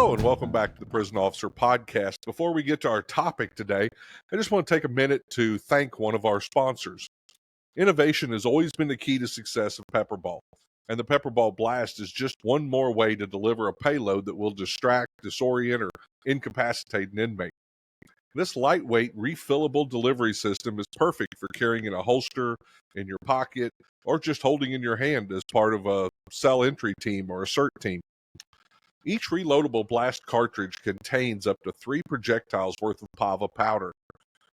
Hello and welcome back to the Prison Officer Podcast. Before we get to our topic today, I just want to take a minute to thank one of our sponsors. Innovation has always been the key to success of Pepperball, and the Pepperball Blast is just one more way to deliver a payload that will distract, disorient, or incapacitate an inmate. This lightweight, refillable delivery system is perfect for carrying in a holster, in your pocket, or just holding in your hand as part of a cell entry team or a CERT team. Each reloadable blast cartridge contains up to 3 projectiles worth of PAVA powder.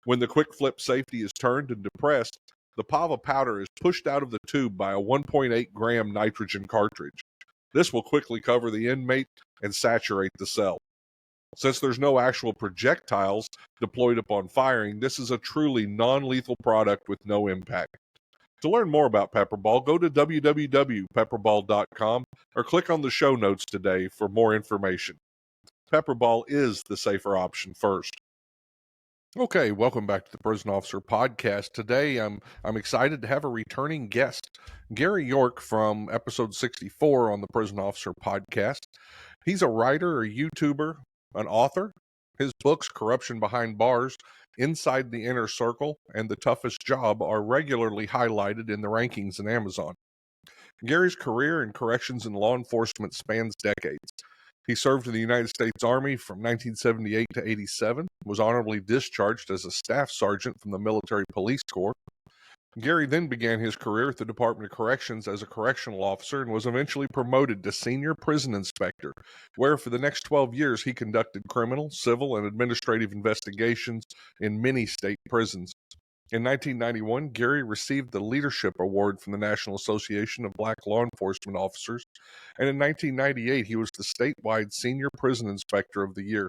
When the quick flip safety is turned and depressed, the PAVA powder is pushed out of the tube by a 1.8 gram nitrogen cartridge. This will quickly cover the inmate and saturate the cell. Since there's no actual projectiles deployed upon firing, this is a truly non-lethal product with no impact. To learn more about Pepperball, go to www.pepperball.com or click on the show notes today for more information. Pepperball is the safer option first. Okay, welcome back to the Prison Officer Podcast. Today, I'm excited to have a returning guest, Gary York from episode 64 on the Prison Officer Podcast. He's a writer, a YouTuber, an author. His books, Corruption Behind Bars, Inside the Inner Circle, and The Toughest Job are regularly highlighted in the rankings in Amazon. Gary's career in corrections and law enforcement spans decades. He served in the United States Army from 1978 to 87, was honorably discharged as a staff sergeant from the Military Police Corps. Gary then began his career at the Department of Corrections as a correctional officer and was eventually promoted to senior prison inspector, where for the next 12 years he conducted criminal, civil, and administrative investigations in many state prisons. In 1991, Gary received the Leadership Award from the National Association of Black Law Enforcement Officers, and in 1998 he was the statewide Senior Prison Inspector of the Year.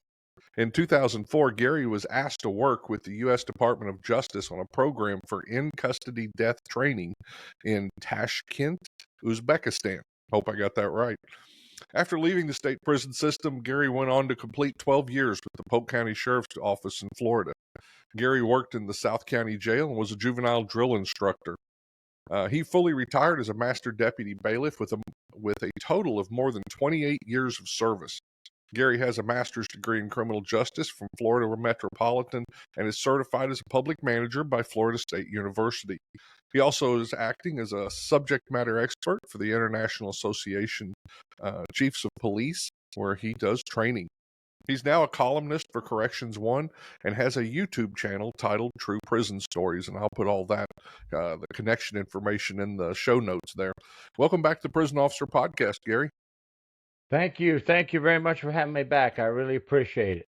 In 2004, Gary was asked to work with the U.S. Department of Justice on a program for in-custody death training in Tashkent, Uzbekistan. Hope I got that right. After leaving the state prison system, Gary went on to complete 12 years with the Polk County Sheriff's Office in Florida. Gary worked in the South County Jail and was a juvenile drill instructor. He fully retired as a master deputy bailiff with a total of more than 28 years of service. Gary has a master's degree in criminal justice from Florida Metropolitan and is certified as a public manager by Florida State University. He also is acting as a subject matter expert for the International Association Chiefs of Police, where he does training. He's now a columnist for Corrections One and has a YouTube channel titled True Prison Stories, and I'll put all that, the connection information in the show notes there. Welcome back to the Prison Officer Podcast, Gary. Thank you. Thank you very much for having me back. I really appreciate it.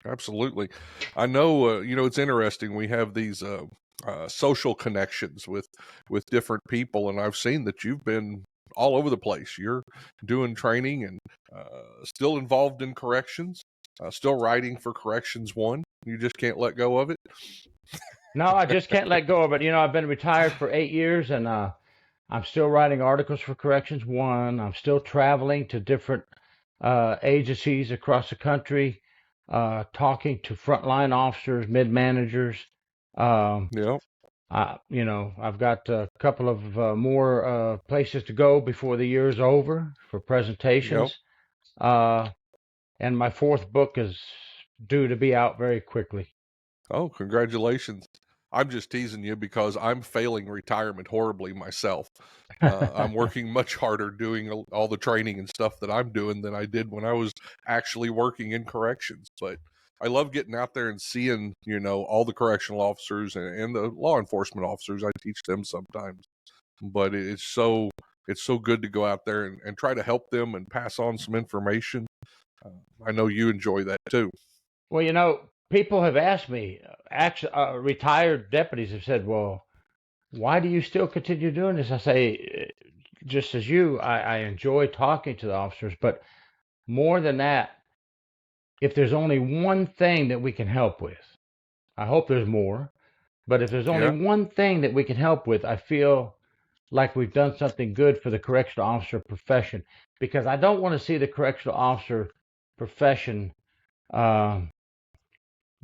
Absolutely. I know, it's interesting. We have these social connections with different people, and I've seen that you've been all over the place. You're doing training and still involved in corrections, still writing for Corrections One. You just can't let go of it? No, I just can't let go of it. I've been retired for 8 years, and I'm still writing articles for Corrections One. I'm still traveling to different agencies across the country, talking to frontline officers, mid-managers. Yeah. I've got a couple of more places to go before the year's over for presentations. And my 4th book is due to be out very quickly. Oh, congratulations. I'm just teasing you because I'm failing retirement horribly myself. I'm working much harder doing all the training and stuff that I'm doing than I did when I was actually working in corrections. But I love getting out there and seeing, all the correctional officers and the law enforcement officers. I teach them sometimes. But it's so good to go out there and try to help them and pass on some information. I know you enjoy that too. Well, people have asked me, actually, retired deputies have said, well, why do you still continue doing this? I say, just as you, I enjoy talking to the officers, but more than that, if there's only one thing that we can help with, I hope there's more, but if there's only one thing that we can help with, I feel like we've done something good for the correctional officer profession, because I don't want to see the correctional officer profession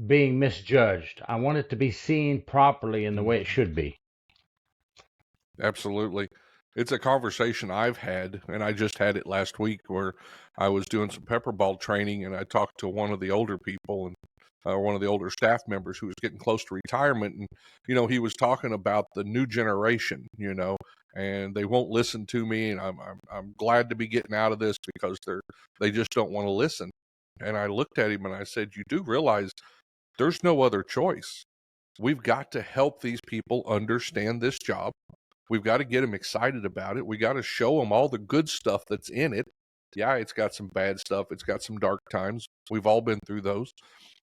being misjudged. I want it to be seen properly in the way it should be. Absolutely. It's a conversation I've had, and I just had it last week where I was doing some pepper ball training, and I talked to one of the older people and one of the older staff members who was getting close to retirement, and he was talking about the new generation, and they won't listen to me, and I'm glad to be getting out of this because they just don't want to listen. And I looked at him and I said, "You do realize there's no other choice. We've got to help these people understand this job. We've got to get them excited about it. We got to show them all the good stuff that's in it. Yeah, it's got some bad stuff. It's got some dark times. We've all been through those.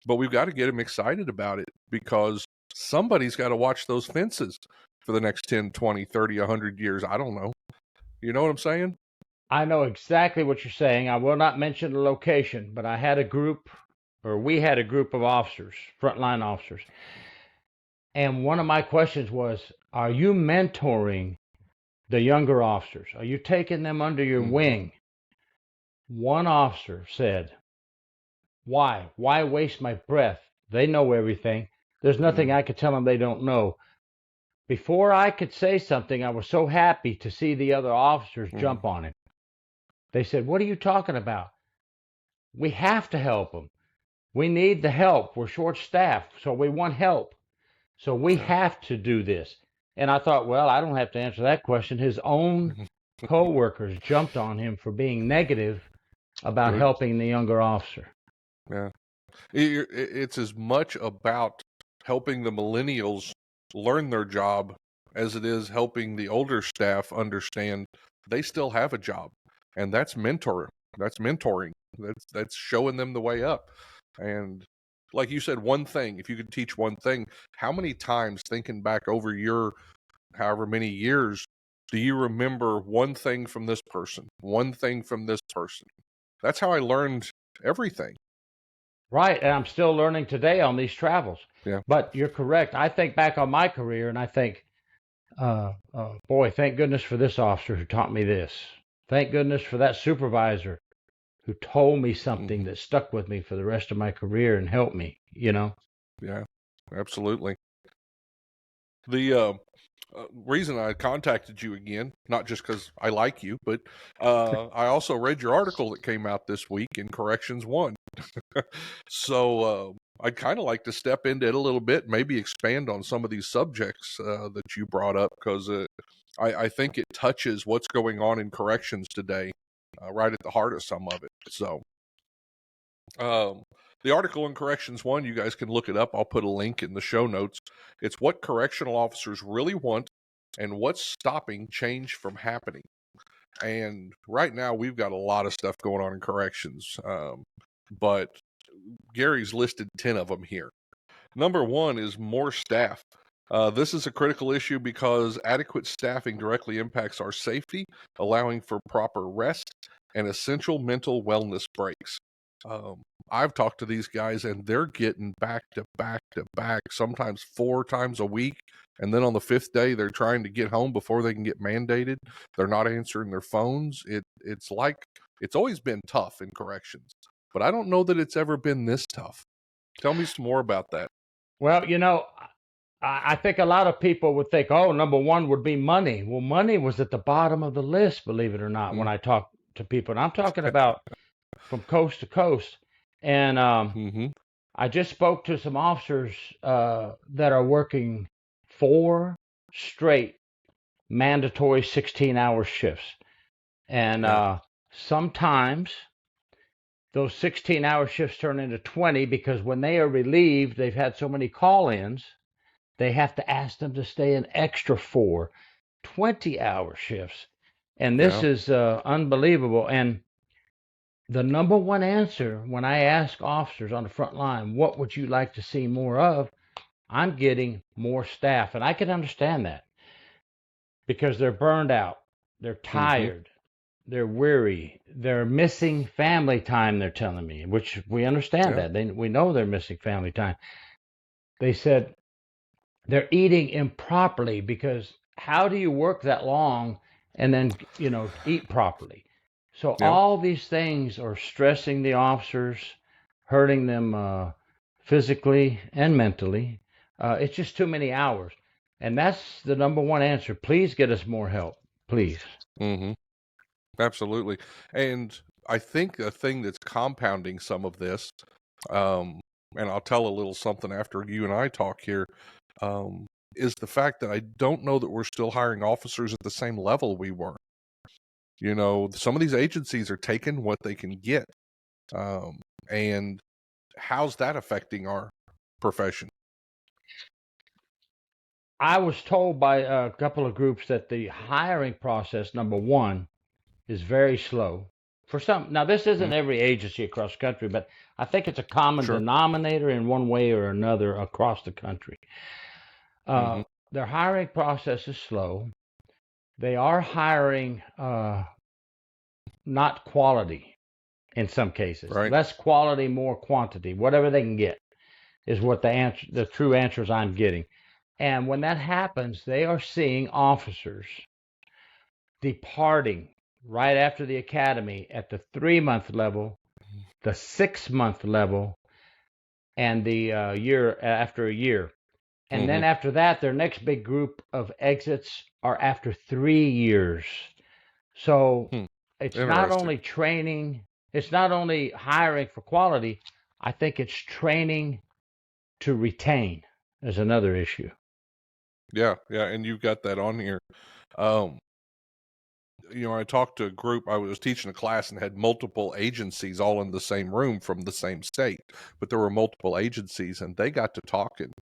But we've got to get them excited about it because somebody's got to watch those fences for the next 10, 20, 30, 100 years. I don't know. You know what I'm saying?" I know exactly what you're saying. I will not mention the location, but we had a group of officers, frontline officers. And one of my questions was, are you mentoring the younger officers? Are you taking them under your wing? One officer said, why? Why waste my breath? They know everything. There's nothing I could tell them they don't know. Before I could say something, I was so happy to see the other officers jump on him. They said, what are you talking about? We have to help them. We need the help. We're short-staffed, so we want help. So we have to do this. And I thought, well, I don't have to answer that question. His own co-workers jumped on him for being negative about helping the younger officer. Yeah. It's as much about helping the millennials learn their job as it is helping the older staff understand they still have a job. And that's mentoring. That's showing them the way up. And like you said, one thing, if you could teach one thing, how many times thinking back over your however many years do you remember one thing from this person, one thing from this person? That's how I learned everything. Right, and I'm still learning today on these travels. Yeah. But you're correct. I think back on my career and I think, boy, thank goodness for this officer who taught me this. Thank goodness for that supervisor who told me something that stuck with me for the rest of my career and helped me, Yeah, absolutely. The reason I contacted you again, not just because I like you, but I also read your article that came out this week in Corrections 1. So I'd kind of like to step into it a little bit, maybe expand on some of these subjects that you brought up, because I think it touches what's going on in corrections today, right at the heart of some of it. So the article in Corrections 1, you guys can look it up. I'll put a link in the show notes. It's what correctional officers really want and what's stopping change from happening. And right now, we've got a lot of stuff going on in corrections, but Gary's listed 10 of them here. Number one is more staff. This is a critical issue because adequate staffing directly impacts our safety, allowing for proper rest and essential mental wellness breaks. I've talked to these guys and they're getting back to back to back, sometimes 4 times a week. And then on the 5th day, they're trying to get home before they can get mandated. They're not answering their phones. It's like, it's always been tough in corrections, but I don't know that it's ever been this tough. Tell me some more about that. Well, I think a lot of people would think, oh, number one would be money. Well, money was at the bottom of the list, believe it or not, when I talk to people. And I'm talking about from coast to coast. And I just spoke to some officers that are working 4 straight mandatory 16-hour shifts. And sometimes those 16-hour shifts turn into 20 because when they are relieved, they've had so many call-ins, they have to ask them to stay an extra 4 20-hour shifts. And this is unbelievable. And the number one answer when I ask officers on the front line, what would you like to see more of? I'm getting more staff. And I can understand that because they're burned out, they're tired, they're weary, they're missing family time, they're telling me, which we understand that. We know they're missing family time. They said they're eating improperly because how do you work that long and then, eat properly? So all these things are stressing the officers, hurting them physically and mentally. It's just too many hours. And that's the number one answer. Please get us more help. please. Hmm. Absolutely. And I think a thing that's compounding some of this, um, and I'll tell a little something after you and I talk here, um, is the fact that I don't know that we're still hiring officers at the same level we were. You know, some of these agencies are taking what they can get. Um, and how's that affecting our profession? I was told by a couple of groups that the hiring process, number one, is very slow. For some, now this isn't Mhm. every agency across the country, but I think it's a common Sure. denominator in one way or another across the country. Hmm. Their hiring process is slow. They are hiring not quality in some cases. Right. Less quality, more quantity. Whatever they can get is what the true answers I'm getting. And when that happens, they are seeing officers departing right after the academy at the 3 month level, the 6 month level, and the year after a year. And Hmm. then after that, their next big group of exits are after 3 years. So Hmm. it's not Interesting. only training, it's not only hiring for quality. I think it's training to retain is another issue. Yeah. Yeah. And you've got that on here. Um, I talked to a group. I was teaching a class and had multiple agencies all in the same room from the same state, but there were multiple agencies, and they got to talking,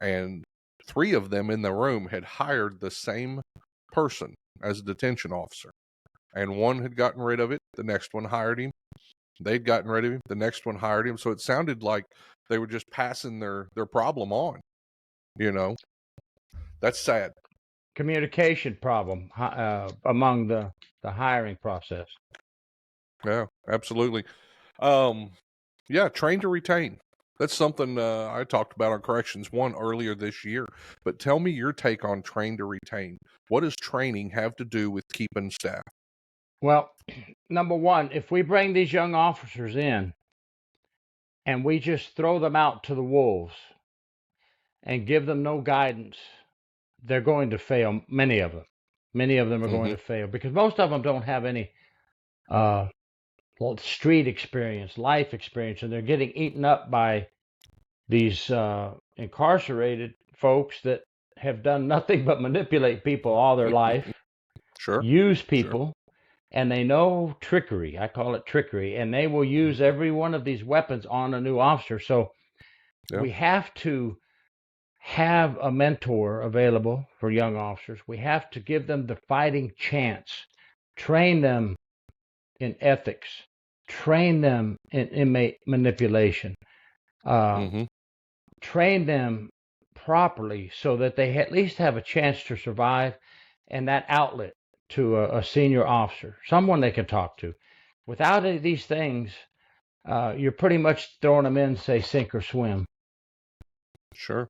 and three of them in the room had hired the same person as a detention officer, and one had gotten rid of it. The next one hired him. They'd gotten rid of him. The next one hired him. So it sounded like they were just passing their problem on. You know, that's sad. Communication problem among the hiring process. Yeah, absolutely. Um, Yeah, train to retain. That's something I talked about on Corrections 1 earlier this year. But tell me your take on train to retain. What does training have to do with keeping staff? Well, number one, if we bring these young officers in and we just throw them out to the wolves and give them no guidance, they're going to fail. Many of them are going Hmm. to fail because most of them don't have any uh, street experience, life experience, and they're getting eaten up by these incarcerated folks that have done nothing but manipulate people all their life, Sure, use sure. people, and they know trickery. I call it trickery, and they will use Mhm. every one of these weapons on a new officer. So Yeah. we have to have a mentor available for young officers. We have to give them the fighting chance, train them in ethics, train them in inmate manipulation, uh, Hmm. train them properly so that they at least have a chance to survive and that outlet to a senior officer, someone they can talk to. Without any of these things, you're pretty much throwing them in, say, sink or swim. Sure.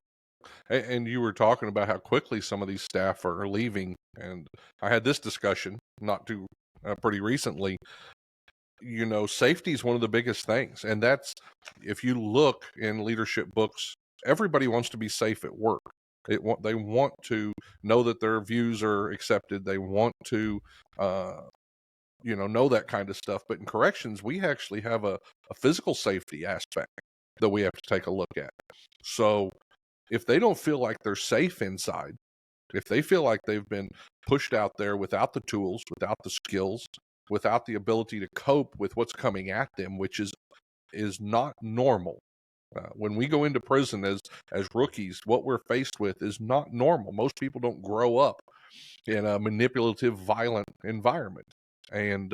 And you were talking about how quickly some of these staff are leaving. And I had this discussion not too pretty recently. Safety is one of the biggest things. And that's, if you look in leadership books, everybody wants to be safe at work. They want to know that their views are accepted. They want to, uh, know that kind of stuff. But in corrections, we actually have a physical safety aspect that we have to take a look at. So if they don't feel like they're safe inside, if they feel like they've been pushed out there without the tools, without the skills, without the ability to cope with what's coming at them, which is not normal. When we go into prison as rookies, what we're faced with is not normal. Most people don't grow up in a manipulative, violent environment, and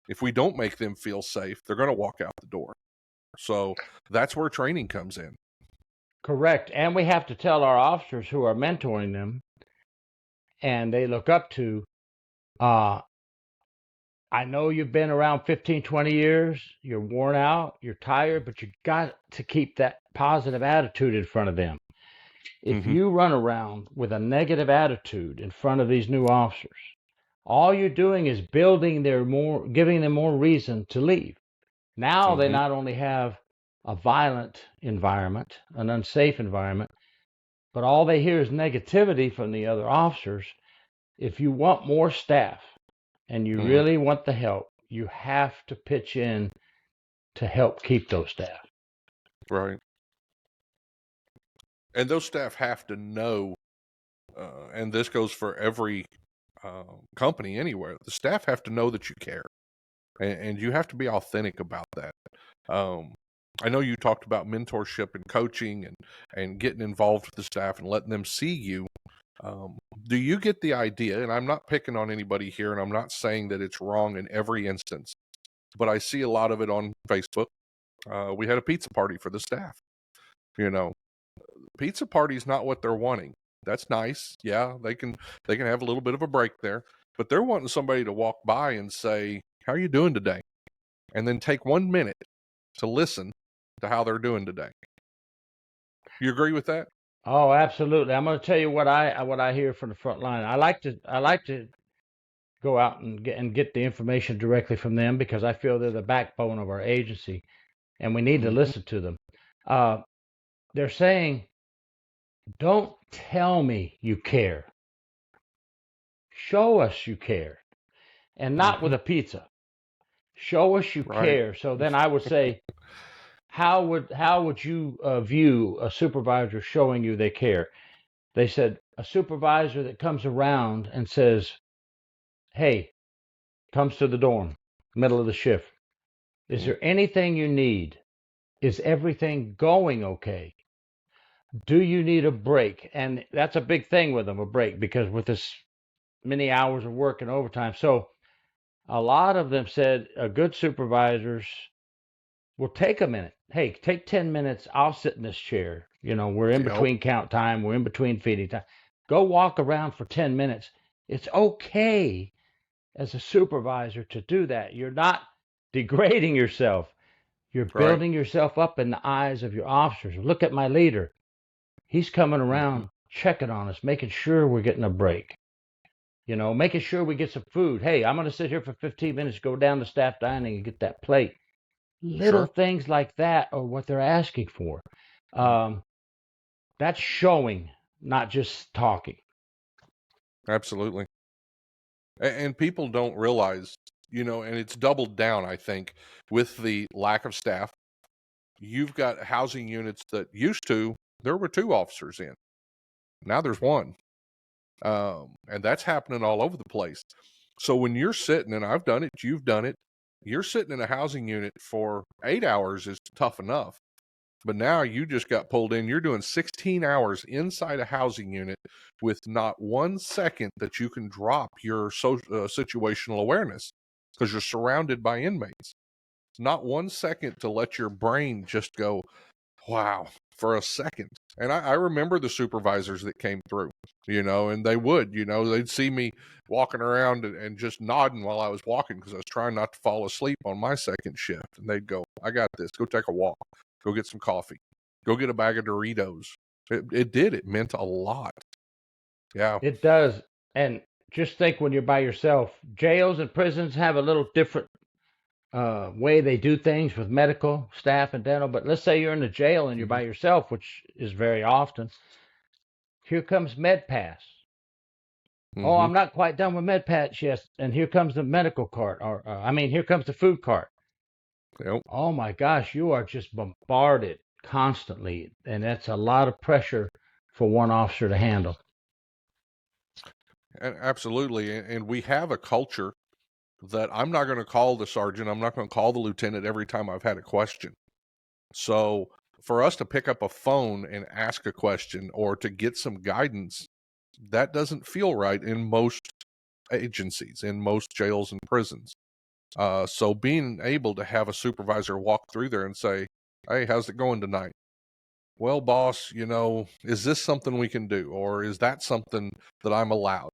if we don't make them feel safe, they're going to walk out the door. So that's where training comes in. Correct. And we have to tell our officers who are mentoring them and they look up to, uh, I know you've been around 15, 20 years, you're worn out, you're tired, but you got to keep that positive attitude in front of them. If Hmm. you run around with a negative attitude in front of these new officers, all you're doing is giving them more reason to leave. Now they Hmm. not only have a violent environment, an unsafe environment, but all they hear is negativity from the other officers. if you want more staff and you Mhm. really want the help, you have to pitch in to help keep those staff. Right. And those staff have to know, and this goes for every company anywhere. The staff have to know that you care, and you have to be authentic about that. Um, I know you talked about mentorship and coaching and getting involved with the staff and letting them see you. Do you get the idea? And I'm not picking on anybody here, and I'm not saying that it's wrong in every instance, but I see a lot of it on Facebook. We had a pizza party for the staff. You know, pizza party's not what they're wanting. That's nice. Yeah, they can have a little bit of a break there, but they're wanting somebody to walk by and say, "How are you doing today?" And then take 1 minute to listen to how they're doing today. You agree with that? Oh, absolutely. I'm going to tell you what I hear from the front line. I like to go out and get the information directly from them because I feel they're the backbone of our agency, and we need to Mhm. listen to them. Uh, they're saying, "Don't tell me you care. Show us you care, and not with Mhm. a pizza. Show us you Right. care." So then I would say, how would you view a supervisor showing you they care? They said a supervisor that comes around and says, "Hey," comes to the dorm, middle of the shift. "Is Mm. there anything you need? Is everything going okay? Do you need a break?" And that's a big thing with them, a break, because with this many hours of work and overtime. So a lot of them said good supervisors will take a minute. "Hey, take 10 minutes. I'll sit in this chair. We're in Yep. between count time. We're in between feeding time. Go walk around for 10 minutes." It's okay as a supervisor to do that. You're not degrading yourself. You're Right. building yourself up in the eyes of your officers. Look at my leader. He's coming Mhm. around checking on us, making sure we're getting a break, making sure we get some food. "Hey, I'm going to sit here for 15 minutes, go down to staff dining and get that plate." Little Sure. things like that are what they're asking for. Mhm. Um, that's showing, not just talking. Absolutely. And people don't realize, and it's doubled down, I think, with the lack of staff. You've got housing units that used to, there were 2 officers in. Now there's 1. And that's happening all over the place. So when you're sitting, and I've done it, you've done it, you're sitting in a housing unit for 8 hours is tough enough. But now you just got pulled in. You're doing 16 hours inside a housing unit with not 1 second that you can drop your situational awareness because you're surrounded by inmates. Not 1 second to let your brain just go, wow, for a second. And I remember the supervisors that came through, and they would, they'd see me walking around and just nodding while I was walking because I was trying not to fall asleep on my second shift. And they'd go, "I got this. Go take a walk. Go get some coffee. Go get a bag of Doritos." It did. It meant a lot. Yeah. It does. And just think, when you're by yourself, jails and prisons have a little different way they do things with medical staff and dental. But let's say you're in the jail and you're Hmm. by yourself, which is very often. Here comes med pass. "Oh, Hmm. I'm not quite done with med pass yet." And here comes the medical cart, or here comes the food cart. Yep. Oh my gosh, you are just bombarded constantly, and that's a lot of pressure for one officer to handle. And absolutely. And we have a culture that I'm not going to call the sergeant. I'm not going to call the lieutenant every time I've had a question. So for us to pick up a phone and ask a question or to get some guidance, that doesn't feel right in most agencies, in most jails and prisons. So being able to have a supervisor walk through there and say, "Hey, how's it going tonight?" "Well, boss, is this something we can do? Or is that something that I'm allowed?"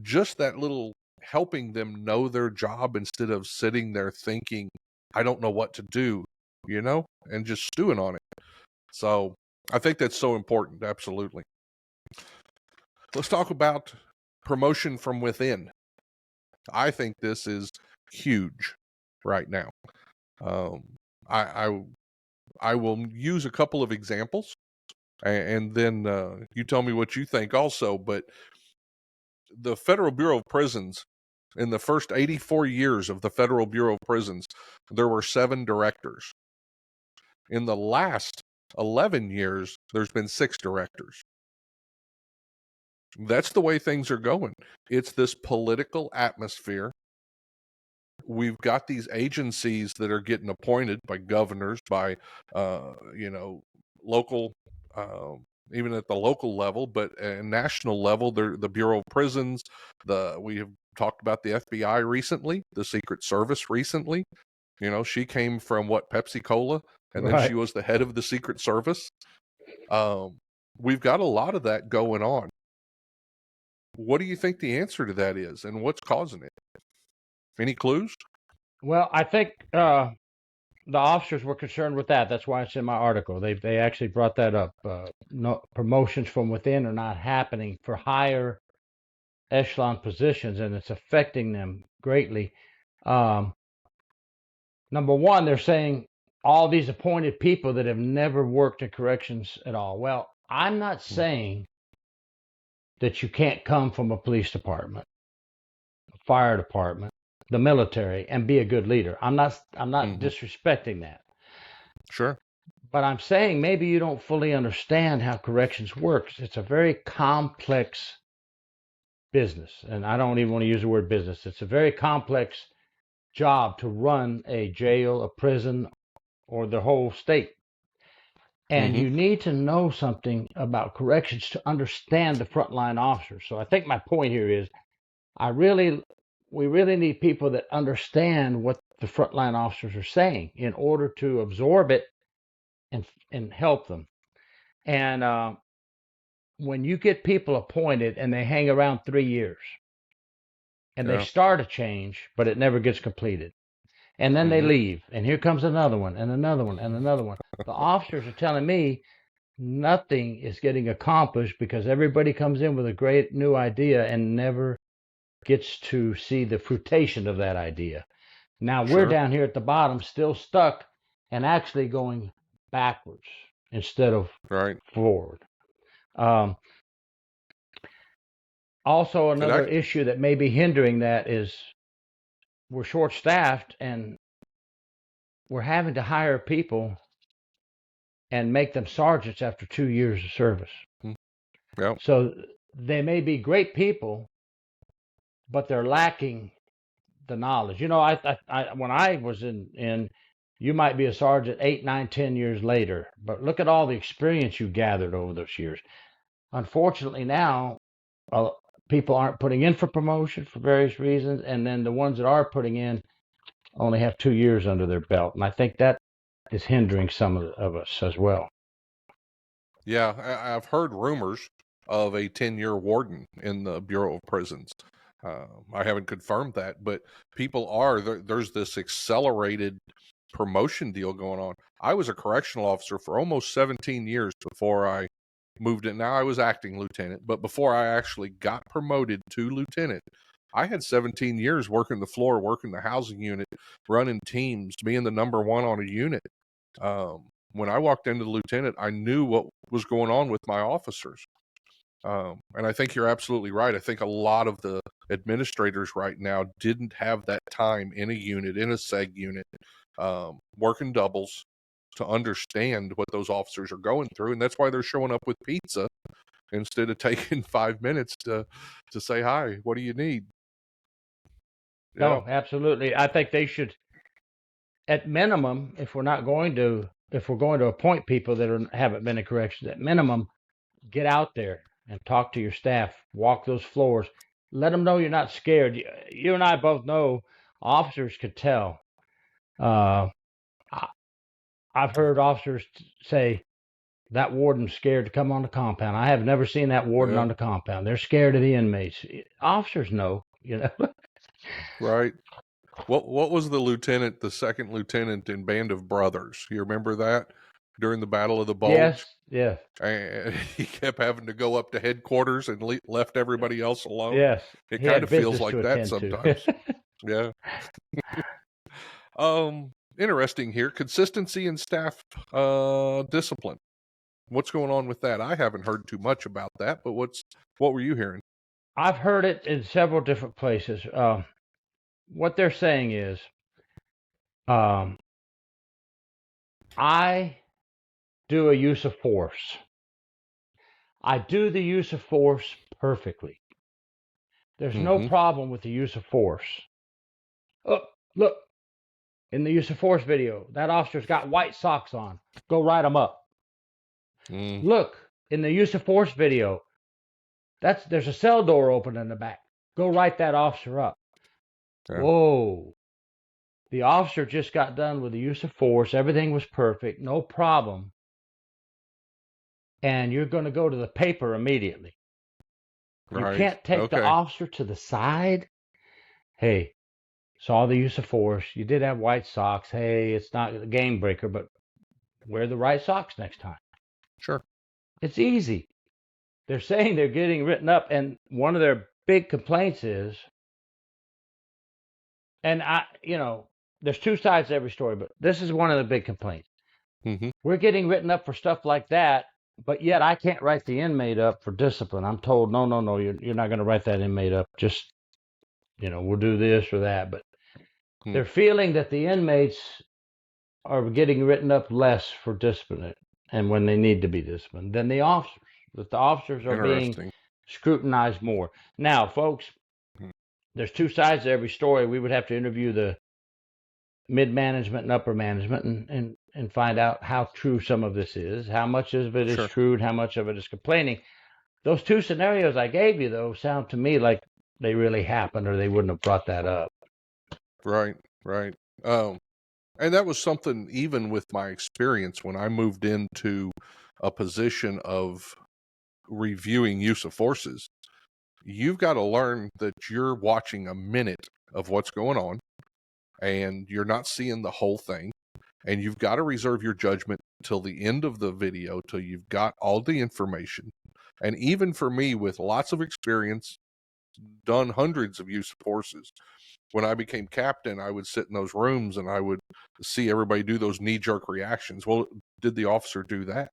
Just that little helping them know their job instead of sitting there thinking, "I don't know what to do," and just stewing on it. So I think that's so important. Absolutely. Let's talk about promotion from within. I think this is huge right now. Um, I, I I will use a couple of examples, and then you tell me what you think also. But the Federal Bureau of Prisons, in the first 84 years of the Federal Bureau of Prisons, there were 7 directors. In the last 11 years, there's been 6 directors. That's the way things are going. It's this political atmosphere. We've got these agencies that are getting appointed by governors, by, local, even at the local level, but at national level, the Bureau of Prisons. We have talked about the FBI recently, the Secret Service recently. She came from Pepsi Cola, and then she was the head of the Secret Service. We've got a lot of that going on. What do you think the answer to that is, and what's causing it? Any clues? Well, I think the officers were concerned with that. That's why it's in my article. They actually brought that up. No, promotions from within are not happening for higher echelon positions, and it's affecting them greatly. Number one, they're saying all these appointed people that have never worked in corrections at all. Well, I'm not saying that you can't come from a police department, a fire department, the military, and be a good leader. I'm not disrespecting that. Sure. But I'm saying maybe you don't fully understand how corrections works. It's a very complex business, and I don't even want to use the word business. It's a very complex job to run a jail, a prison, or the whole state. And you need to know something about corrections to understand the frontline officers. So I think my point here is we really need people that understand what the frontline officers are saying in order to absorb it and help them. And when you get people appointed and they hang around 3 years and they start a change, but it never gets completed, and then they leave, and here comes another one and another one and another one. The officers are telling me nothing is getting accomplished because everybody comes in with a great new idea and never gets to see the fruition of that idea. Now we're down here at the bottom, still stuck and actually going backwards instead of forward. Also, another issue that may be hindering that is we're short-staffed and we're having to hire people and make them sergeants after 2 years of service. Yep. So they may be great people, but they're lacking the knowledge. When I was in, you might be a sergeant 8, 9, 10 years later, but look at all the experience you gathered over those years. Unfortunately, now people aren't putting in for promotion for various reasons, and then the ones that are putting in only have 2 years under their belt, and I think that is hindering some of us as well. Yeah, I've heard rumors of a 10-year warden in the Bureau of Prisons. I haven't confirmed that, but people there's this accelerated promotion deal going on. I was a correctional officer for almost 17 years before I moved in. Now I was acting lieutenant, but before I actually got promoted to lieutenant, I had 17 years working the floor, working the housing unit, running teams, being the number one on a unit. When I walked into the lieutenant, I knew what was going on with my officers. And I think you're absolutely right. I think a lot of the administrators right now didn't have that time in a unit, in a seg unit, working doubles to understand what those officers are going through. And that's why they're showing up with pizza instead of taking 5 minutes to say, hi, what do you need? No, absolutely. I think they should, at minimum, if we're going to appoint people that haven't been in corrections, at minimum, get out there and talk to your staff, walk those floors, let them know you're not scared. You and I both know officers could tell. I've heard officers say that warden's scared to come on the compound. I have never seen that warden on the compound. They're scared of the inmates. Officers know, Right. What was the second lieutenant in Band of Brothers? You remember that during the Battle of the Bulge? Yes. And he kept having to go up to headquarters and left everybody else alone. Yes. It kind of feels like that sometimes. Yeah. Interesting here. Consistency in staff discipline. What's going on with that? I haven't heard too much about that, but what were you hearing? I've heard it in several different places. What they're saying is, um, I do a use of force. I do the use of force perfectly. There's no Mm-hmm. problem with the use of force. Oh, look, in the use of force video, that officer's got white socks on. Go write them up. Mm, Look, in the use of force video, there's a cell door open in the back. Go write that officer up. yeah. Whoa. The officer just got done with the use of force. Everything was perfect, no problem. And you're going to go to the paper immediately. You Right. can't take the Okay. officer to the side. Hey, saw the use of force. You did have white socks. Hey, it's not a game breaker, but wear the right socks next time. Sure. It's easy. They're saying they're getting written up, and one of their big complaints is, and there's two sides to every story, but this is one of the big complaints. Mm-hmm. We're getting written up for stuff like that, but yet I can't write the inmate up for discipline. I'm told, no, you're not going to write that inmate up. Just, we'll do this or that. But Hmm. they're feeling that the inmates are getting written up less for discipline and when they need to be disciplined than the officers, that the officers are being Interesting. scrutinized more. Now, folks, Hmm. there's two sides to every story. We would have to interview the mid management and upper management and find out how true some of this is, how much of it is Sure. true, and how much of it is complaining. Those two scenarios I gave you, though, sound to me like they really happened, or they wouldn't have brought that up. Right. Right. And that was something, even with my experience when I moved into a position of reviewing use of forces, you've got to learn that you're watching a minute of what's going on and you're not seeing the whole thing. And you've got to reserve your judgment till the end of the video, till you've got all the information. And even for me, with lots of experience, done hundreds of use of forces, when I became captain, I would sit in those rooms and I would see everybody do those knee-jerk reactions. Well, did the officer do that?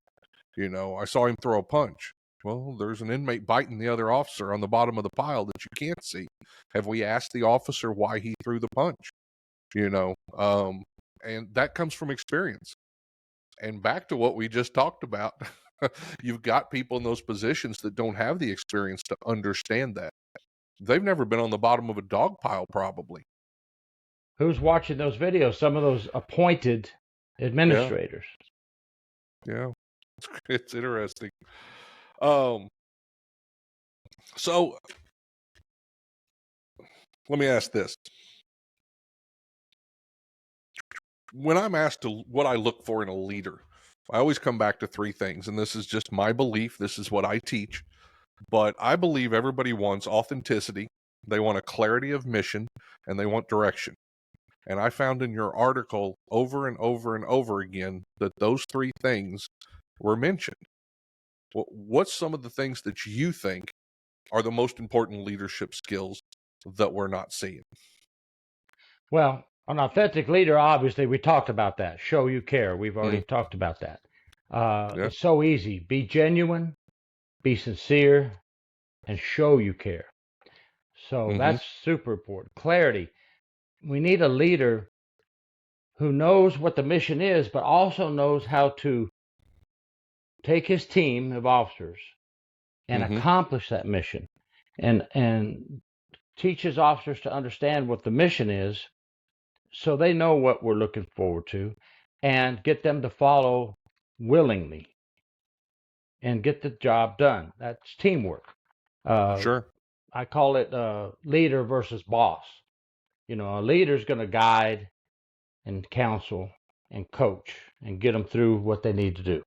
I saw him throw a punch. Well, there's an inmate biting the other officer on the bottom of the pile that you can't see. Have we asked the officer why he threw the punch? And that comes from experience. And back to what we just talked about, you've got people in those positions that don't have the experience to understand that. They've never been on the bottom of a dog pile, probably. Who's watching those videos? Some of those appointed administrators. Yeah, it's interesting. Um, so let me ask this. When I'm asked what I look for in a leader, I always come back to three things, and this is just my belief. This is what I teach. But I believe everybody wants authenticity, they want a clarity of mission, and they want direction. And I found in your article over and over and over again that those three things were mentioned. What's some of the things that you think are the most important leadership skills that we're not seeing? Well, an authentic leader, obviously, we talked about that. Show you care. We've already Mm, talked about that. yeah. It's so easy. Be genuine, be sincere, and show you care. So Mm-hmm. that's super important. Clarity. We need a leader who knows what the mission is, but also knows how to take his team of officers and Mm-hmm. accomplish that mission, and teaches officers to understand what the mission is, so they know what we're looking forward to, and get them to follow willingly and get the job done. That's teamwork. Uh, Sure. I call it leader versus boss. A leader's going to guide and counsel and coach and get them through what they need to do.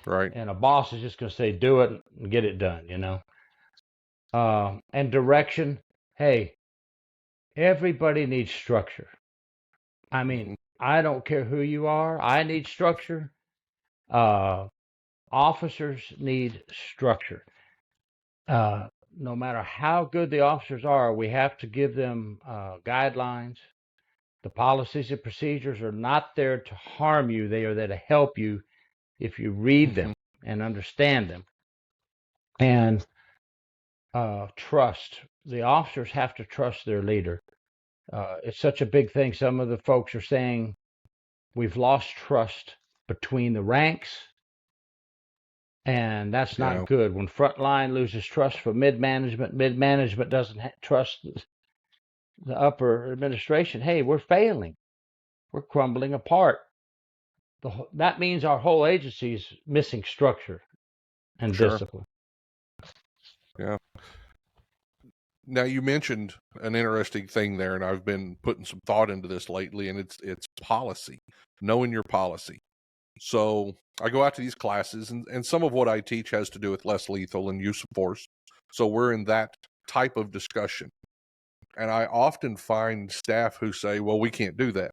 Right. And a boss is just going to say, do it and get it done. And direction. Hey, everybody needs structure. I mean, Mm-hmm. I don't care who you are. I need structure. Officers need structure. No matter how good the officers are, we have to give them guidelines. The policies and procedures are not there to harm you. They are there to help you if you read Mm-hmm. them and understand them. And trust. The officers have to trust their leader. It's such a big thing. Some of the folks are saying we've lost trust between the ranks, and that's Yeah, not good. When frontline loses trust for mid-management doesn't trust the upper administration. Hey, we're failing. We're crumbling apart. That means our whole agency is missing structure and sure. discipline. Yeah. Now you mentioned an interesting thing there, and I've been putting some thought into this lately, and it's policy, knowing your policy. So I go out to these classes, and some of what I teach has to do with less lethal and use of force. So we're in that type of discussion. And I often find staff who say, well, we can't do that.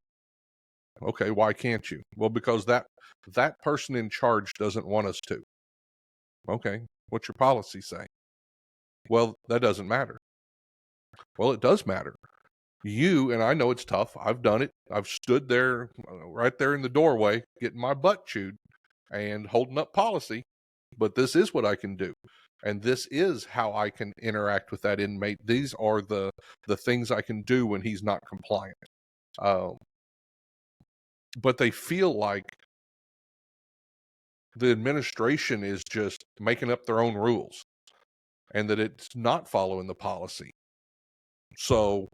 Okay, why can't you? Well, because that person in charge doesn't want us to. Okay, what's your policy say? Well, that doesn't matter. Well, it does matter. You, and I know it's tough. I've done it. I've stood there right there in the doorway getting my butt chewed and holding up policy, but this is what I can do. And this is how I can interact with that inmate. These are the things I can do when he's not compliant. But they feel like the administration is just making up their own rules and that it's not following the policy. So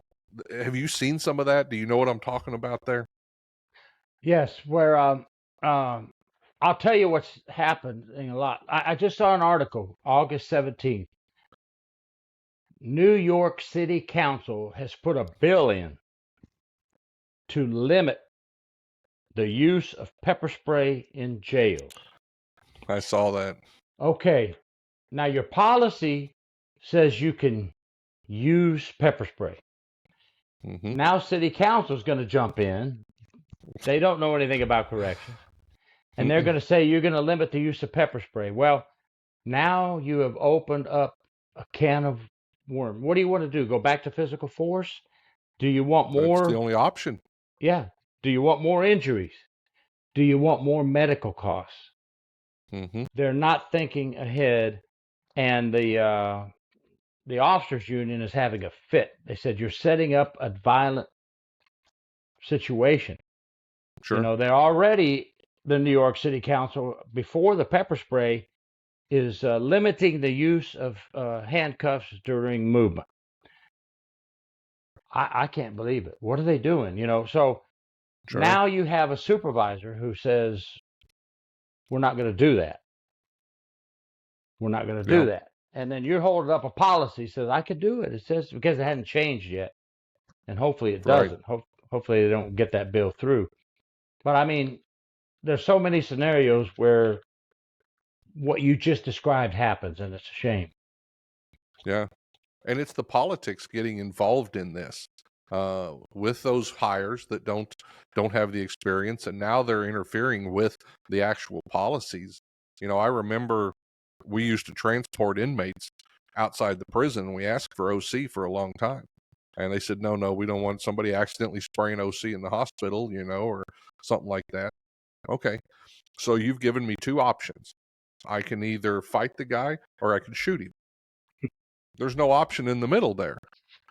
have you seen some of that? Do you know what I'm talking about there? Yes, where I'll tell you what's happened in a lot. I just saw an article, August 17th. New York City Council has put a bill in to limit the use of pepper spray in jails. I saw that. Okay, now your policy says you can use pepper spray. Mm-hmm. Now City Council is going to jump in. They don't know anything about corrections. And they're going to say you're going to limit the use of pepper spray. Well, now you have opened up a can of worm. What do you want to do? Go back to physical force? Do you want That's the more? only option. Yeah. Do you want more injuries? Do you want more medical costs? Mm-hmm. They're not thinking ahead, and the officers union is having a fit. They said you're setting up a violent situation. Sure. You know, they're already the New York City Council before the pepper spray is limiting the use of handcuffs during movement. I can't believe it. What are they doing? You know, so Sure. now you have a supervisor who says, we're not going to do that. We're not going to do that. And then you're holding up a policy that says, I could do it. It says, because it hadn't changed yet. And hopefully it doesn't. Right. Hopefully they don't get that bill through. But I mean, there's so many scenarios where what you just described happens, and it's a shame. Yeah. And it's the politics getting involved in this with those hires that don't have the experience, and now they're interfering with the actual policies. You know, I remember we used to transport inmates outside the prison. We asked for OC for a long time, and they said, no, we don't want somebody accidentally spraying OC in the hospital, you know, or something like that. Okay, so you've given me two options. I can either fight the guy or I can shoot him. There's no option in the middle there.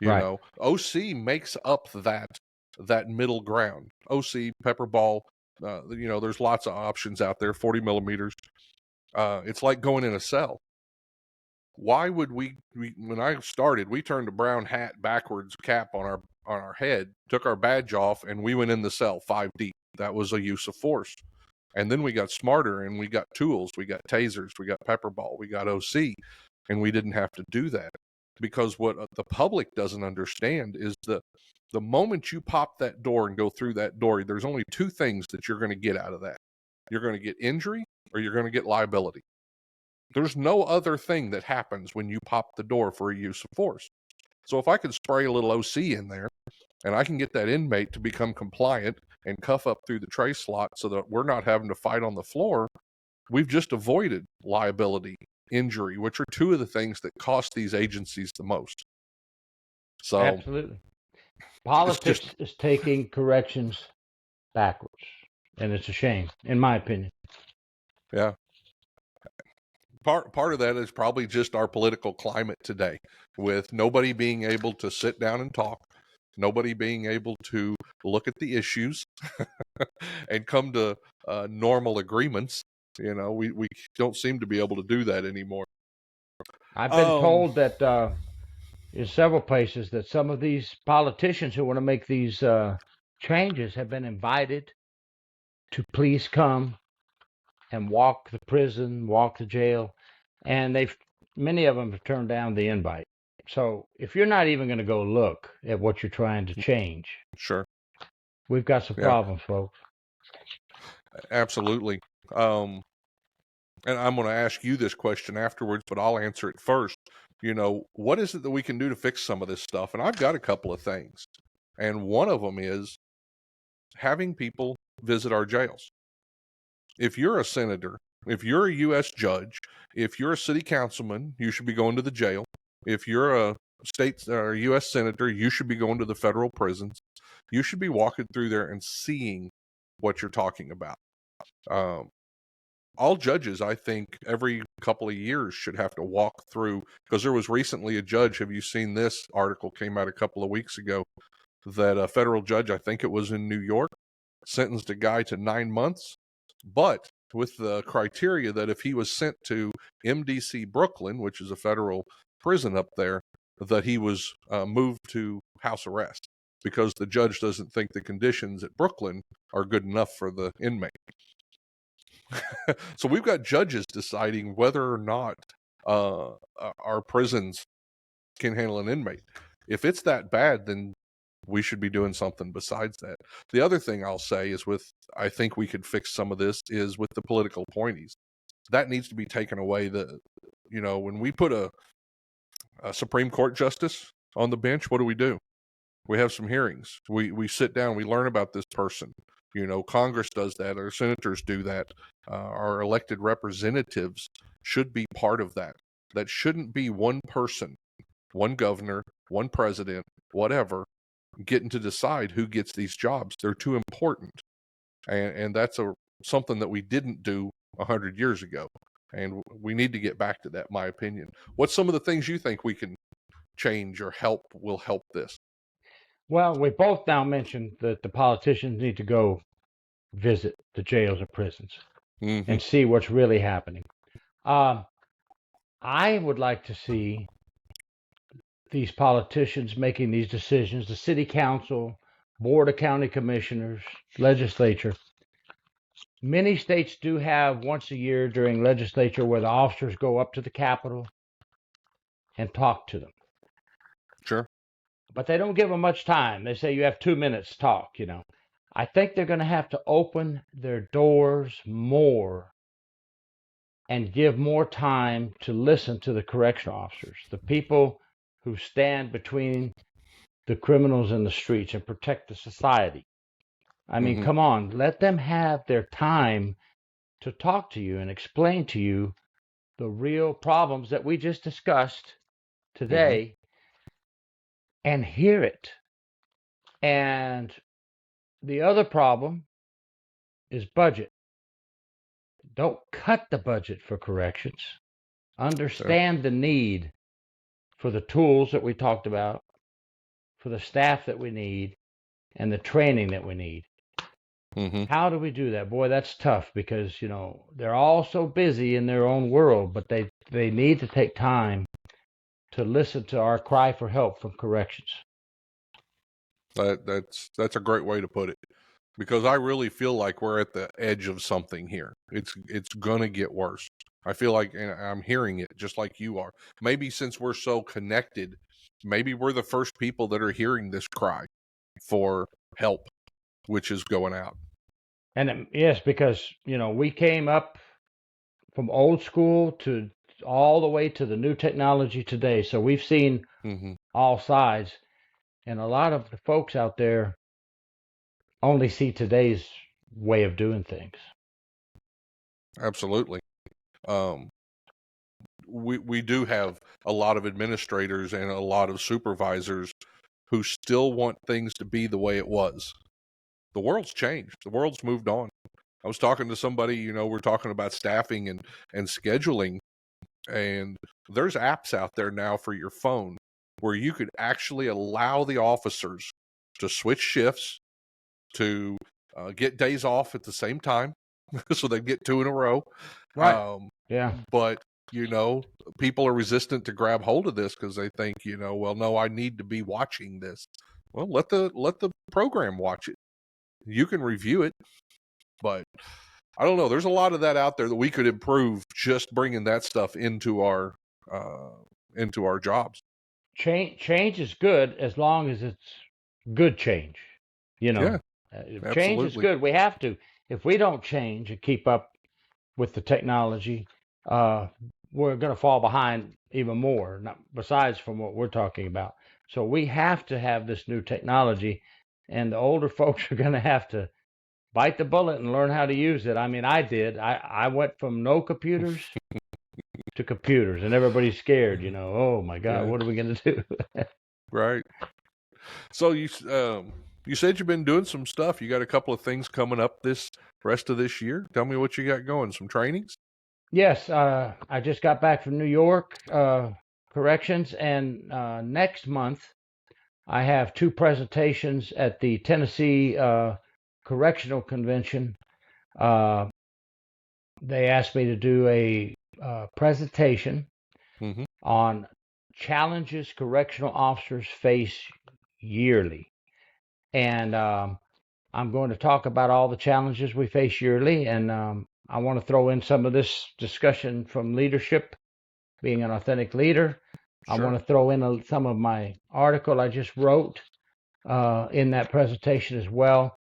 You Right. know, OC makes up that middle ground. OC, pepper ball, you know, there's lots of options out there, 40 millimeters. It's like going in a cell. Why would we when I started, we turned a brown hat backwards, cap on our head, took our badge off, and we went in the cell 5 deep. That was a use of force. And then we got smarter and we got tools, we got tasers, we got pepper ball, we got OC, and we didn't have to do that. Because what the public doesn't understand is the moment you pop that door and go through that door, there's only two things that you're going to get out of that. You're going to get injury or you're going to get liability. There's no other thing that happens when you pop the door for a use of force. So if I could spray a little OC in there and I can get that inmate to become compliant and cuff up through the tray slot so that we're not having to fight on the floor, we've just avoided liability, injury, which are two of the things that cost these agencies the most. So absolutely. Politics is taking corrections backwards, and it's a shame, in my opinion. Yeah. part of that is probably just our political climate today, with nobody being able to sit down and talk, nobody being able to look at the issues and come to normal agreements. We don't seem to be able to do that anymore. I've been Um, told that in several places that some of these politicians who want to make these changes have been invited to please come and walk the prison, walk the jail, and many of them have turned down the invite. So if you're not even going to go look at what you're trying to change, sure. we've got some Yeah, problems, folks. absolutely. Um, and I'm going to ask you this question afterwards, but I'll answer it first. What is it that we can do to fix some of this stuff? And I've got a couple of things. And one of them is having people visit our jails. If you're a senator, if you're a U.S. judge, if you're a city councilman, you should be going to the jail. If you're a state or U.S. senator, you should be going to the federal prisons. You should be walking through there and seeing what you're talking about. All judges, I think, every couple of years should have to walk through, because there was recently a judge. Have you seen this article? Came out a couple of weeks ago that a federal judge, I think it was in New York, sentenced a guy to 9 months, but with the criteria that if he was sent to MDC Brooklyn, which is a federal prison up there, that he was moved to house arrest, because the judge doesn't think the conditions at Brooklyn are good enough for the inmate. So we've got judges deciding whether or not our prisons can handle an inmate. If it's that bad, then we should be doing something besides that. The other thing I'll say is I think we could fix some of this is with the political appointees. That needs to be taken away. When we put a Supreme Court justice on the bench, what do? We have some hearings. We sit down, we learn about this person. Congress does that, our senators do that. Our elected representatives should be part of that. That shouldn't be one person, one governor, one president, whatever, getting to decide who gets these jobs. They're too important. And that's something that we didn't do 100 years ago. And we need to get back to that, my opinion. What's some of the things you think we can change or will help this? Well, we both now mentioned that the politicians need to go visit the jails and prisons Mm-hmm. and see what's really happening. I would like to see these politicians making these decisions, the city council, board of county commissioners, legislature. Many states do have once a year during legislature where the officers go up to the Capitol and talk to them. Sure. But they don't give them much time. They say you have 2 minutes to talk, I think they're going to have to open their doors more and give more time to listen to the correctional officers, the people who stand between the criminals in the streets and protect the society. I mean, Mm-hmm. come on, let them have their time to talk to you and explain to you the real problems that we just discussed today and hear it. And the other problem is budget. Don't cut the budget for corrections. Understand the need for the tools that we talked about, for the staff that we need, and the training that we need. Mm-hmm. How do we do that? Boy, that's tough because, they're all so busy in their own world, but they need to take time to listen to our cry for help from corrections. That's a great way to put it, because I really feel like we're at the edge of something here. It's gonna get worse. I feel like, and I'm hearing it just like you are. Maybe since we're so connected, maybe we're the first people that are hearing this cry for help, which is going out. And yes, because, we came up from old school to all the way to the new technology today. So we've seen Mm-hmm. all sides. And a lot of the folks out there only see today's way of doing things. Absolutely. We do have a lot of administrators and a lot of supervisors who still want things to be the way it was. The world's changed. The world's moved on. I was talking to somebody, we're talking about staffing and scheduling. And there's apps out there now for your phone where you could actually allow the officers to switch shifts, to get days off at the same time, so they get two in a row. Right. Yeah. But people are resistant to grab hold of this because they think, well, no, I need to be watching this. Well, let the program watch it. You can review it, but I don't know. There's a lot of that out there that we could improve just bringing that stuff into our jobs. Change is good as long as it's good change. Yeah, Change is absolutely. good. We have to. If we don't change and keep up with the technology, we're going to fall behind even more, besides from what we're talking about. So we have to have this new technology, and the older folks are going to have to bite the bullet and learn how to use it. I mean, I did. I went from no computers to computers, and everybody's scared. Oh my God, Yeah, what are we going to do? right. So you said you've been doing some stuff. You got a couple of things coming up this rest of this year. Tell me what you got going. Some trainings? Yes, I just got back from New York corrections, and next month I have two presentations at the Tennessee Correctional Convention. They asked me to do a presentation Mm-hmm. on challenges correctional officers face yearly. And I'm going to talk about all the challenges we face yearly. And I want to throw in some of this discussion from leadership, being an authentic leader. I Sure. want to throw in some of my article I just wrote in that presentation as well.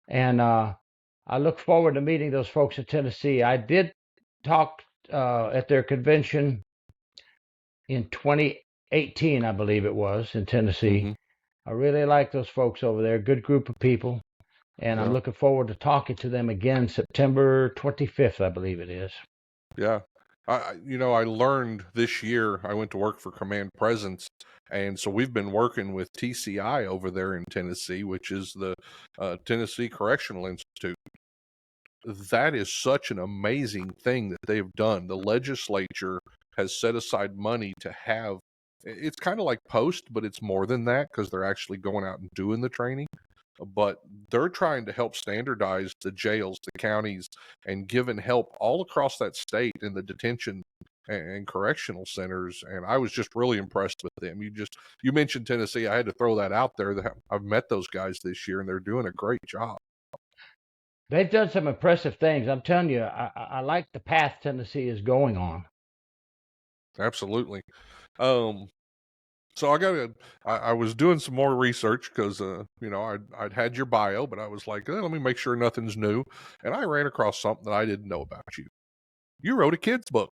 And I look forward to meeting those folks in Tennessee. I did talk at their convention in 2018, I believe it was, in Tennessee. Mm-hmm. I really like those folks over there, good group of people. And I'm Yeah. looking forward to talking to them again September 25th, I believe it is. Yeah. I learned this year, I went to work for Command Presence, and so we've been working with TCI over there in Tennessee, which is the Tennessee Correctional Institute. That is such an amazing thing that they've done. The legislature has set aside money to have, it's kind of like post, but it's more than that because they're actually going out and doing the training. But they're trying to help standardize the jails, the counties, and giving help all across that state in the detention and correctional centers. And I was just really impressed with them. You mentioned Tennessee. I had to throw that out there. That I've met those guys this year, and they're doing a great job. They've done some impressive things. I'm telling you, I like the path Tennessee is going on. Absolutely. Um, so I was doing some more research because, I'd had your bio, but I was like, let me make sure nothing's new. And I ran across something that I didn't know about you. You wrote a kid's book.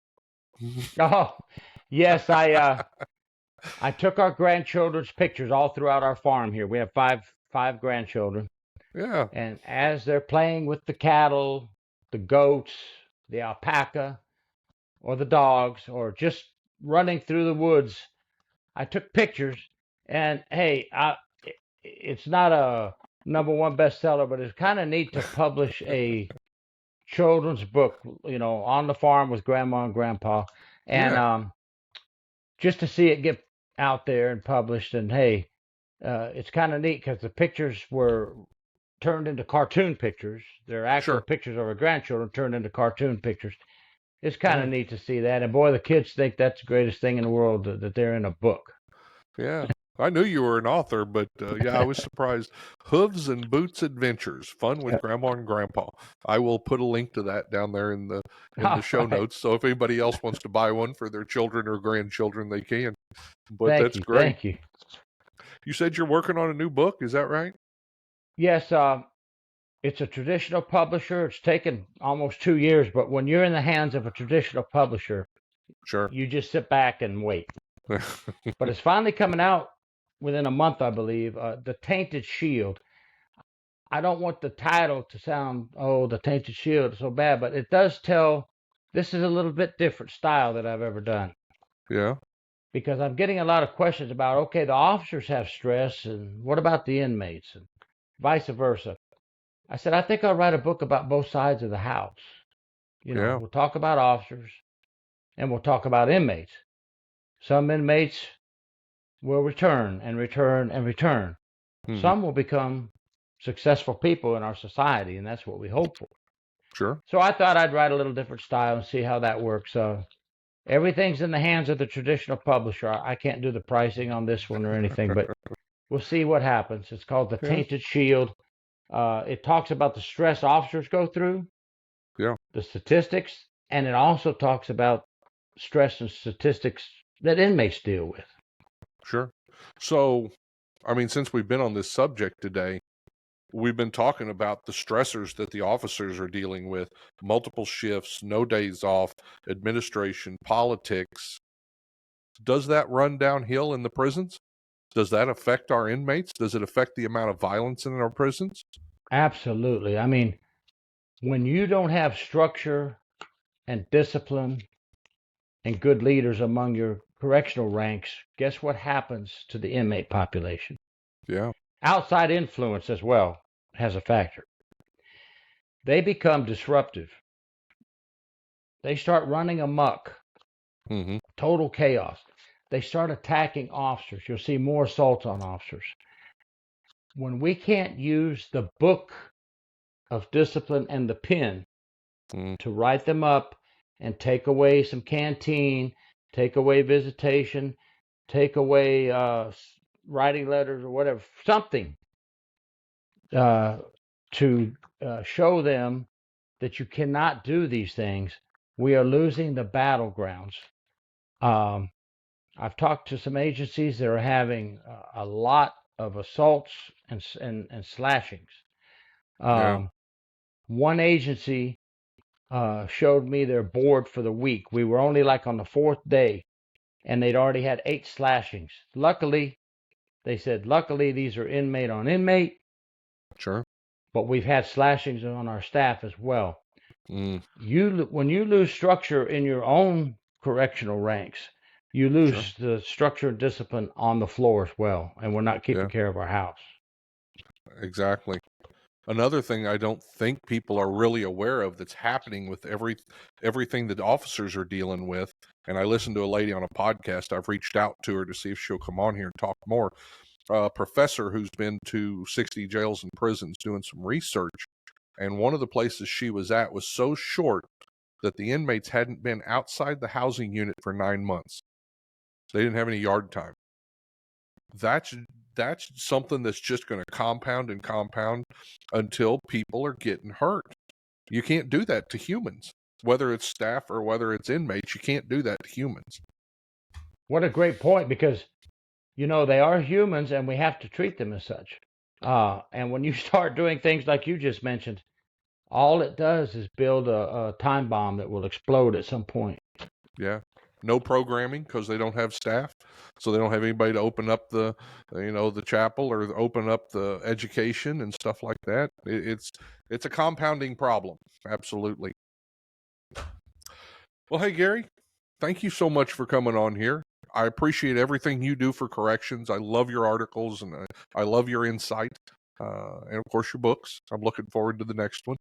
Oh, yes, I took our grandchildren's pictures all throughout our farm here. We have five grandchildren. Yeah, And as they're playing with the cattle, the goats, the alpaca, or the dogs, or just running through the woods, I took pictures. And hey, it's not a #1 bestseller, but it's kind of neat to publish a children's book, on the farm with grandma and grandpa, and yeah, just to see it get out there and published. And hey, it's kind of neat because the pictures were turned into cartoon pictures. They're actual sure. pictures of our grandchildren turned into cartoon pictures. It's kind Yeah, of neat to see that. And boy, the kids think that's the greatest thing in the world that they're in a book. yeah. I knew you were an author, but yeah, I was surprised. Hooves and Boots Adventures: Fun with Grandma and Grandpa. I will put a link to that down there in the All show right. notes. So if anybody else wants to buy one for their children or grandchildren, they can. But Thank that's you. great. Thank you. You said you're working on a new book. Is that right? Yes, it's a traditional publisher. It's taken almost 2 years, but when you're in the hands of a traditional publisher, Sure. you just sit back and wait. But it's finally coming out within a month, I believe. The Tainted Shield. I don't want the title to sound, oh, the Tainted Shield is so bad, but it does tell. This is a little bit different style that I've ever done, Yeah. because I'm getting a lot of questions about, okay, the officers have stress, and what about the inmates, and vice versa. I said, I think I'll write a book about both sides of the house. Yeah. We'll talk about officers, and we'll talk about inmates. Some inmates will return and return and return. Hmm. Some will become successful people in our society, and that's what we hope for. Sure. So I thought I'd write a little different style and see how that works. Everything's in the hands of the traditional publisher. I can't do the pricing on this one or anything, but we'll see what happens. It's called The Yeah. Tainted Shield. It talks about the stress officers go through, Yeah. the statistics, and it also talks about stress and statistics that inmates deal with. Sure. So, I mean, since we've been on this subject today, we've been talking about the stressors that the officers are dealing with: multiple shifts, no days off, administration, politics. Does that run downhill in the prisons? Does that affect our inmates? Does it affect the amount of violence in our prisons? Absolutely. I mean, when you don't have structure and discipline and good leaders among your correctional ranks, guess what happens to the inmate population? Yeah. Outside influence as well has a factor. They become disruptive. They start running amok, Mm-hmm. total chaos. They start attacking officers. You'll see more assaults on officers. When we can't use the book of discipline and the pen to write them up and take away some canteen, take away visitation, take away writing letters or whatever, something to show them that you cannot do these things, we are losing the battlegrounds. I've talked to some agencies that are having a lot of assaults and slashings. Yeah. One agency showed me their board for the week. We were only like on the fourth day, and they'd already had 8 slashings. Luckily, they said, luckily these are inmate on inmate, Sure. but we've had slashings on our staff as well. Mm. When you lose structure in your own correctional ranks, you lose Sure. the structure and discipline on the floor as well, and we're not keeping Yeah. care of our house. Exactly. Another thing I don't think people are really aware of that's happening with everything that officers are dealing with, and I listened to a lady on a podcast. I've reached out to her to see if she'll come on here and talk more. A professor who's been to 60 jails and prisons doing some research, and one of the places she was at was so short that the inmates hadn't been outside the housing unit for 9 months. They didn't have any yard time. That's something that's just going to compound and compound until people are getting hurt. You can't do that to humans, whether it's staff or whether it's inmates. You can't do that to humans. What a great point, because they are humans and we have to treat them as such. And when you start doing things like you just mentioned, all it does is build a time bomb that will explode at some point. Yeah. No programming because they don't have staff, so they don't have anybody to open up the chapel or open up the education and stuff like that. It's a compounding problem. Absolutely. Well, hey Gary, thank you so much for coming on here. I appreciate everything you do for corrections. I love your articles and I love your insight, and of course your books. I'm looking forward to the next one.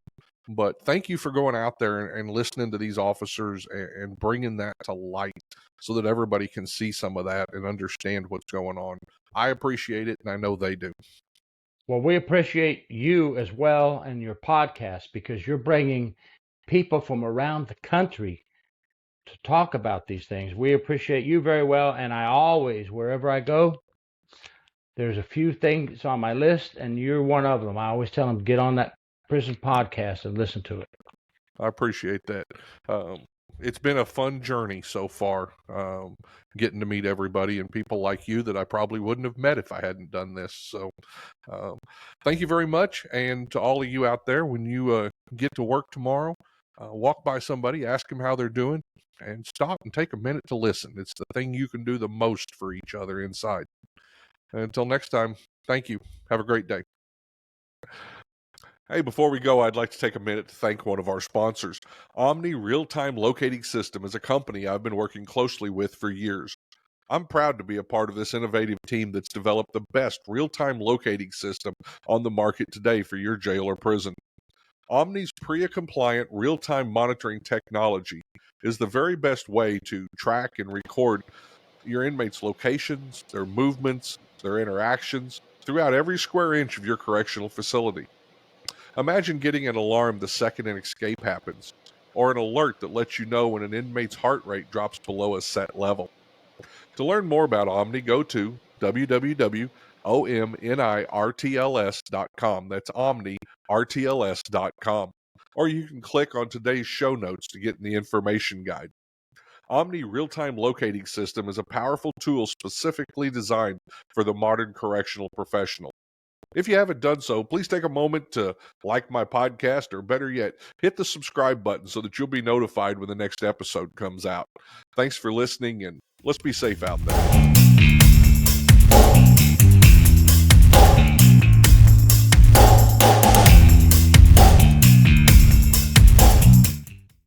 But thank you for going out there and listening to these officers and bringing that to light so that everybody can see some of that and understand what's going on. I appreciate it, and I know they do. Well, we appreciate you as well and your podcast, because you're bringing people from around the country to talk about these things. We appreciate you very well, and I always, wherever I go, there's a few things on my list, and you're one of them. I always tell them, get on that prison podcast and listen to it. I appreciate that. It's been a fun journey so far, getting to meet everybody and people like you that I probably wouldn't have met if I hadn't done this. So thank you very much. And to all of you out there, when you get to work tomorrow, walk by somebody, ask them how they're doing, and stop and take a minute to listen. It's the thing you can do the most for each other inside. Until next time, thank you. Have a great day. Hey, before we go, I'd like to take a minute to thank one of our sponsors. Omni Real-Time Locating System is a company I've been working closely with for years. I'm proud to be a part of this innovative team that's developed the best real-time locating system on the market today for your jail or prison. Omni's PREA-compliant real-time monitoring technology is the very best way to track and record your inmates' locations, their movements, their interactions throughout every square inch of your correctional facility. Imagine getting an alarm the second an escape happens, or an alert that lets you know when an inmate's heart rate drops below a set level. To learn more about Omni, go to www.omnirtls.com. That's omnirtls.com. Or you can click on today's show notes to get in the information guide. Omni Real-Time Locating System is a powerful tool specifically designed for the modern correctional professional. If you haven't done so, please take a moment to like my podcast, or better yet, hit the subscribe button so that you'll be notified when the next episode comes out. Thanks for listening, and let's be safe out there.